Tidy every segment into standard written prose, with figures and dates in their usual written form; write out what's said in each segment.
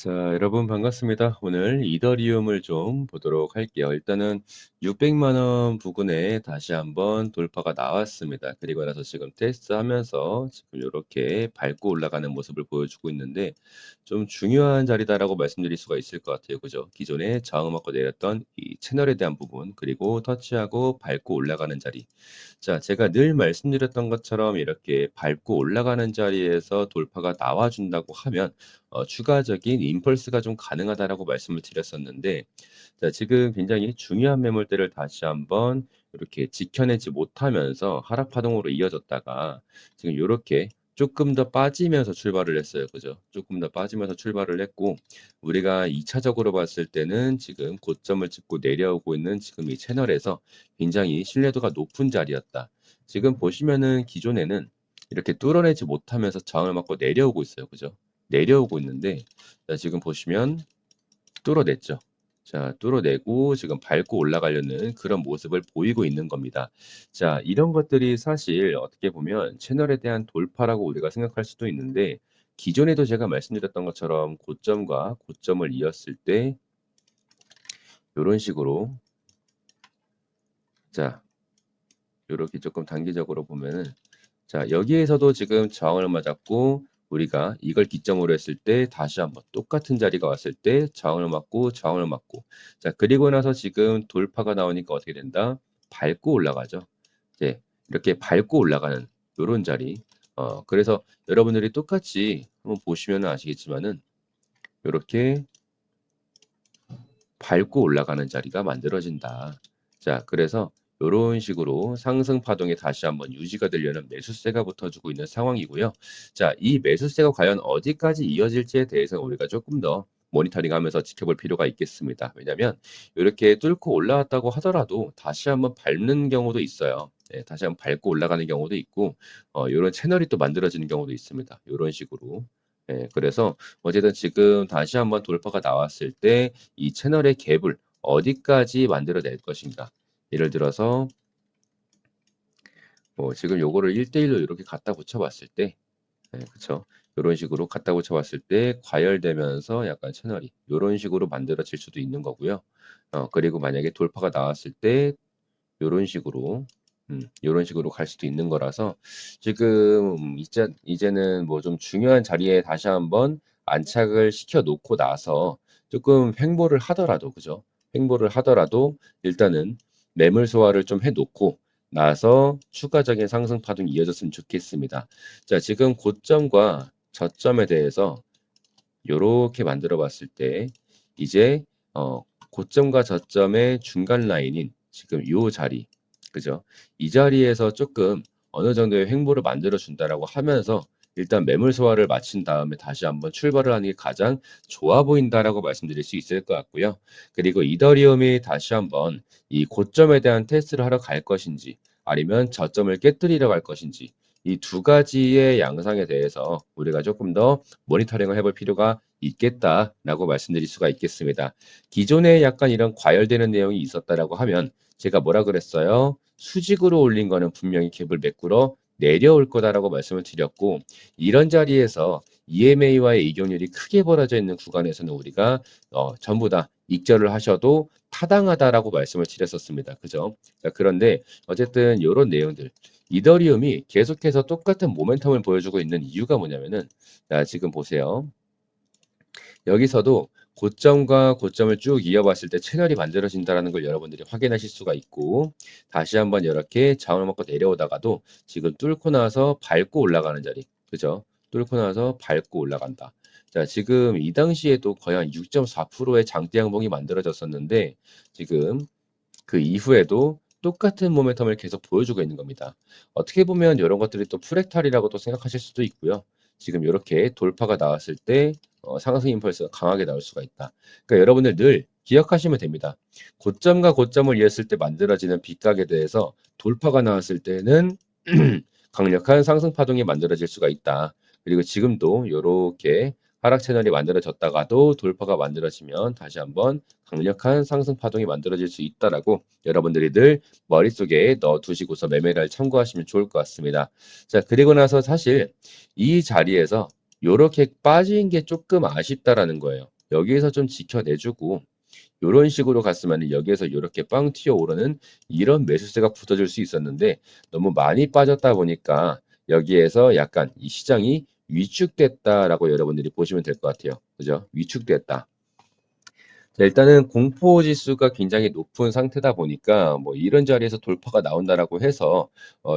자, 여러분 반갑습니다. 오늘 이더리움을 좀 보도록 할게요. 일단은 600만 원 부근에 다시 한번 돌파가 나왔습니다. 그리고 나서 지금 테스트하면서 지금 요렇게 밟고 올라가는 모습을 보여주고 있는데 좀 중요한 자리다라고 말씀드릴 수가 있을 것 같아요. 그죠? 기존에 저항을 맞고 내렸던 이 채널에 대한 부분, 그리고 터치하고 밟고 올라가는 자리. 자, 제가 늘 말씀드렸던 것처럼 이렇게 밟고 올라가는 자리에서 돌파가 나와준다고 하면 추가적인 임펄스가 좀 가능하다라고 말씀을 드렸었는데, 자, 지금 굉장히 중요한 매물대를 다시 한번 이렇게 지켜내지 못하면서 하락 파동으로 이어졌다가 지금 요렇게 조금 더 빠지면서 출발을 했어요. 그죠? 조금 더 빠지면서 출발을 했고, 우리가 2차적으로 봤을 때는 지금 고점을 찍고 내려오고 있는 지금 이 채널에서 굉장히 신뢰도가 높은 자리였다. 지금 보시면은 기존에는 이렇게 뚫어내지 못하면서 저항을 맞고 내려오고 있어요. 그죠? 내려오고 있는데, 자, 지금 보시면 뚫어냈죠. 자, 뚫어내고 지금 밟고 올라가려는 그런 모습을 보이고 있는 겁니다. 자, 이런 것들이 사실 어떻게 보면 채널에 대한 돌파라고 우리가 생각할 수도 있는데, 기존에도 제가 말씀드렸던 것처럼 고점과 고점을 이었을 때 요런 식으로, 자, 요렇게 조금 단기적으로 보면은, 자, 여기에서도 지금 저항을 맞았고 우리가 이걸 기점으로 했을 때 다시 한번 똑같은 자리가 왔을 때 저항을 맞고 저항을 맞고, 자, 그리고 나서 지금 돌파가 나오니까 어떻게 된다? 밟고 올라가죠. 이제 이렇게 밟고 올라가는 요런 자리. 그래서 여러분들이 똑같이 한번 보시면은 아시겠지만은 요렇게 밟고 올라가는 자리가 만들어진다. 자, 그래서 요런 식으로 상승 파동이 다시 한번 유지가 되려는 매수세가 붙어주고 있는 상황이고요. 자, 이 매수세가 과연 어디까지 이어질지에 대해서는 우리가 조금 더 모니터링하면서 지켜볼 필요가 있겠습니다. 왜냐하면 이렇게 뚫고 올라왔다고 하더라도 다시 한번 밟는 경우도 있어요. 네, 다시 한번 밟고 올라가는 경우도 있고, 요런 채널이 또 만들어지는 경우도 있습니다. 요런 식으로. 예, 그래서 어쨌든 지금 다시 한번 돌파가 나왔을 때 이 채널의 갭을 어디까지 만들어낼 것인가. 예를 들어서 뭐 지금 요거를 1대 1로 이렇게 갖다 붙여 봤을 때, 예, 그쵸. 요런 식으로 갖다 붙여 봤을 때 과열되면서 약간 채널이 요런 식으로 만들어질 수도 있는 거고요. 그리고 만약에 돌파가 나왔을 때 요런 식으로, 요런 식으로 갈 수도 있는 거라서 지금 이제는 뭐 좀 중요한 자리에 다시 한번 안착을 시켜 놓고 나서 조금 횡보를 하더라도, 그죠? 횡보를 하더라도 일단은 매물 소화를 좀 해 놓고 나서 추가적인 상승 파동이 이어졌으면 좋겠습니다. 자, 지금 고점과 저점에 대해서 요렇게 만들어 봤을 때 이제 고점과 저점의 중간 라인인 지금 요 자리, 그죠? 이 자리에서 조금 어느 정도의 횡보를 만들어 준다라고 하면서 일단 매물 소화를 마친 다음에 다시 한번 출발을 하는 게 가장 좋아 보인다라고 말씀드릴 수 있을 것 같고요. 그리고 이더리움이 다시 한번 이 고점에 대한 테스트를 하러 갈 것인지 아니면 저점을 깨뜨리러 갈 것인지, 이 두 가지의 양상에 대해서 우리가 조금 더 모니터링을 해볼 필요가 있겠다라고 말씀드릴 수가 있겠습니다. 기존에 약간 이런 과열되는 내용이 있었다라고 하면 제가 뭐라 그랬어요? 수직으로 올린 거는 분명히 갭을 메꾸러 내려올 거다라고 말씀을 드렸고, 이런 자리에서 EMA와의 이격률이 크게 벌어져 있는 구간에서는 우리가 전부 다 익절을 하셔도 타당하다라고 말씀을 드렸었습니다. 그죠? 자, 그런데 어쨌든 이런 내용들, 이더리움이 계속해서 똑같은 모멘텀을 보여주고 있는 이유가 뭐냐면은, 자, 지금 보세요. 여기서도 고점과 고점을 쭉 이어봤을 때 채널이 만들어진다는 걸 여러분들이 확인하실 수가 있고, 다시 한번 이렇게 저항을 먹고 내려오다가도 지금 뚫고 나서 밟고 올라가는 자리, 그죠? 뚫고 나서 밟고 올라간다. 자, 지금 이 당시에도 거의 한 6.4%의 장대 양봉이 만들어졌었는데 지금 그 이후에도 똑같은 모멘텀을 계속 보여주고 있는 겁니다. 어떻게 보면 이런 것들이 또 프랙탈이라고 또 생각하실 수도 있고요. 지금 이렇게 돌파가 나왔을 때 상승 임펄스가 강하게 나올 수가 있다. 그러니까 여러분들 늘 기억하시면 됩니다. 고점과 고점을 이었을 때 만들어지는 빗각에 대해서 돌파가 나왔을 때는 강력한 상승 파동이 만들어질 수가 있다. 그리고 지금도 이렇게 하락 채널이 만들어졌다가도 돌파가 만들어지면 다시 한번 강력한 상승 파동이 만들어질 수 있다라고 여러분들이 늘 머릿속에 넣어 두시고서 매매를 참고하시면 좋을 것 같습니다. 자, 그리고 나서 사실 이 자리에서 요렇게 빠진 게 조금 아쉽다라는 거예요. 여기에서 좀 지켜내 주고 요런 식으로 갔으면은 여기에서 요렇게 빵 튀어오르는 이런 매수세가 붙어줄 수 있었는데 너무 많이 빠졌다 보니까 여기에서 약간 이 시장이 위축됐다라고 여러분들이 보시면 될 것 같아요. 그죠? 위축됐다. 자, 일단은 공포 지수가 굉장히 높은 상태다 보니까 뭐 이런 자리에서 돌파가 나온다라고 해서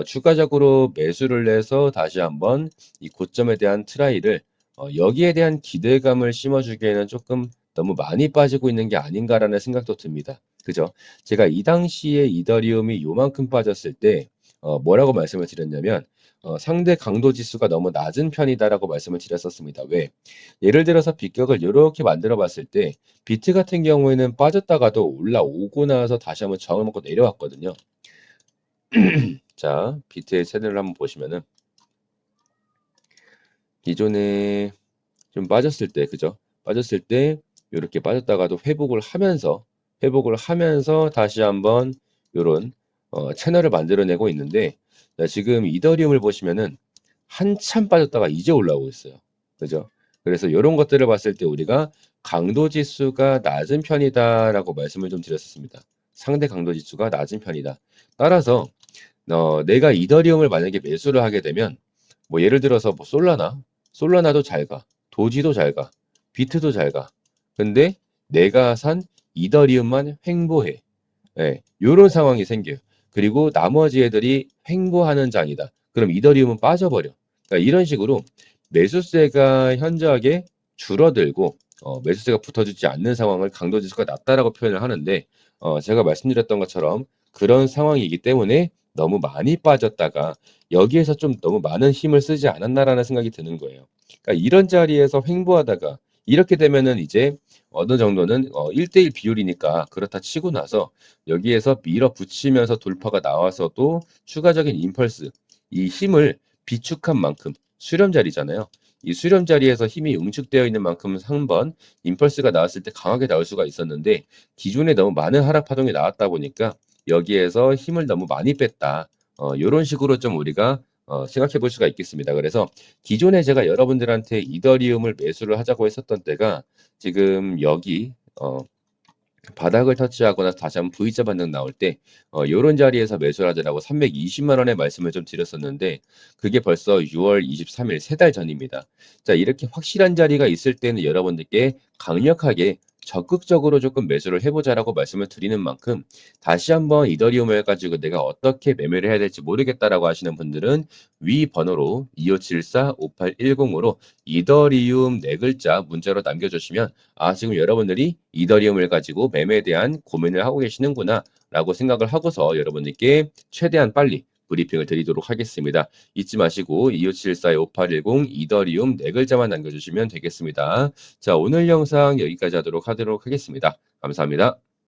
추가적으로 매수를 해서 다시 한번 이 고점에 대한 트라이를 여기에 대한 기대감을 심어주기에는 조금 너무 많이 빠지고 있는 게 아닌가라는 생각도 듭니다. 그죠? 제가 이 당시에 이더리움이 요만큼 빠졌을 때 뭐라고 말씀을 드렸냐면 상대 강도 지수가 너무 낮은 편이다라고 말씀을 드렸었습니다. 왜? 예를 들어서 비격을 이렇게 만들어 봤을 때 비트 같은 경우에는 빠졌다가도 올라오고 나서 다시 한번 저항을 먹고 내려왔거든요. 자, 비트의 채널을 한번 보시면은 기존에 좀 빠졌을 때, 그죠? 빠졌을 때 요렇게 빠졌다가도 회복을 하면서 다시 한번 요런 채널을 만들어내고 있는데 자, 지금 이더리움을 보시면은 한참 빠졌다가 이제 올라오고 있어요. 그죠? 그래서 요런 것들을 봤을 때 우리가 강도 지수가 낮은 편이다라고 말씀을 좀 드렸었습니다. 상대 강도 지수가 낮은 편이다. 따라서 내가 이더리움을 만약에 매수를 하게 되면 뭐 예를 들어서 뭐 솔라나도 잘 가. 도지도 잘 가. 비트도 잘 가. 근데 내가 산 이더리움만 횡보해. 예. 요런 상황이 생겨요. 그리고 나머지 애들이 횡보하는 장이다. 그럼 이더리움은 빠져버려. 그러니까 이런 식으로 매수세가 현저하게 줄어들고 매수세가 붙어주지 않는 상황을 강도지수가 낮다라고 표현을 하는데 제가 말씀드렸던 것처럼 그런 상황이기 때문에 너무 많이 빠졌다가 여기에서 좀 너무 많은 힘을 쓰지 않았나라는 생각이 드는 거예요. 그러니까 이런 자리에서 횡보하다가 이렇게 되면은 이제 어느 정도는 1대1 비율이니까 그렇다 치고 나서 여기에서 밀어붙이면서 돌파가 나와서도 추가적인 임펄스, 이 힘을 비축한 만큼 수렴 자리잖아요. 이 수렴 자리에서 힘이 응축되어 있는 만큼 한 번 임펄스가 나왔을 때 강하게 나올 수가 있었는데 기존에 너무 많은 하락 파동이 나왔다 보니까 여기에서 힘을 너무 많이 뺐다. 요런 식으로 좀 우리가 생각해 볼 수가 있겠습니다. 그래서 기존에 제가 여러분들한테 이더리움을 매수를 하자고 했었던 때가 지금 여기 바닥을 터치하고 나서 다시 한번 V자 반등 나올 때 요런 자리에서 매수를 하자라고 320만 원의 말씀을 좀 드렸었는데 그게 벌써 6월 23일 3달 전입니다. 자, 이렇게 확실한 자리가 있을 때는 여러분들께 강력하게 적극적으로 조금 매수를 해 보자라고 말씀을 드리는 만큼 다시 한번 이더리움을 가지고 내가 어떻게 매매를 해야 될지 모르겠다라고 하시는 분들은 위 번호로 2574-5810으로 이더리움 네 글자 문자로 남겨 주시면 지금 여러분들이 이더리움을 가지고 매매에 대한 고민을 하고 계시는구나라고 생각을 하고서 여러분들께 최대한 빨리 브리핑을 드리도록 하겠습니다. 잊지 마시고 2574-5810 이더리움 네 글자만 남겨주시면 되겠습니다. 자, 오늘 영상 여기까지 하도록 하겠습니다. 감사합니다.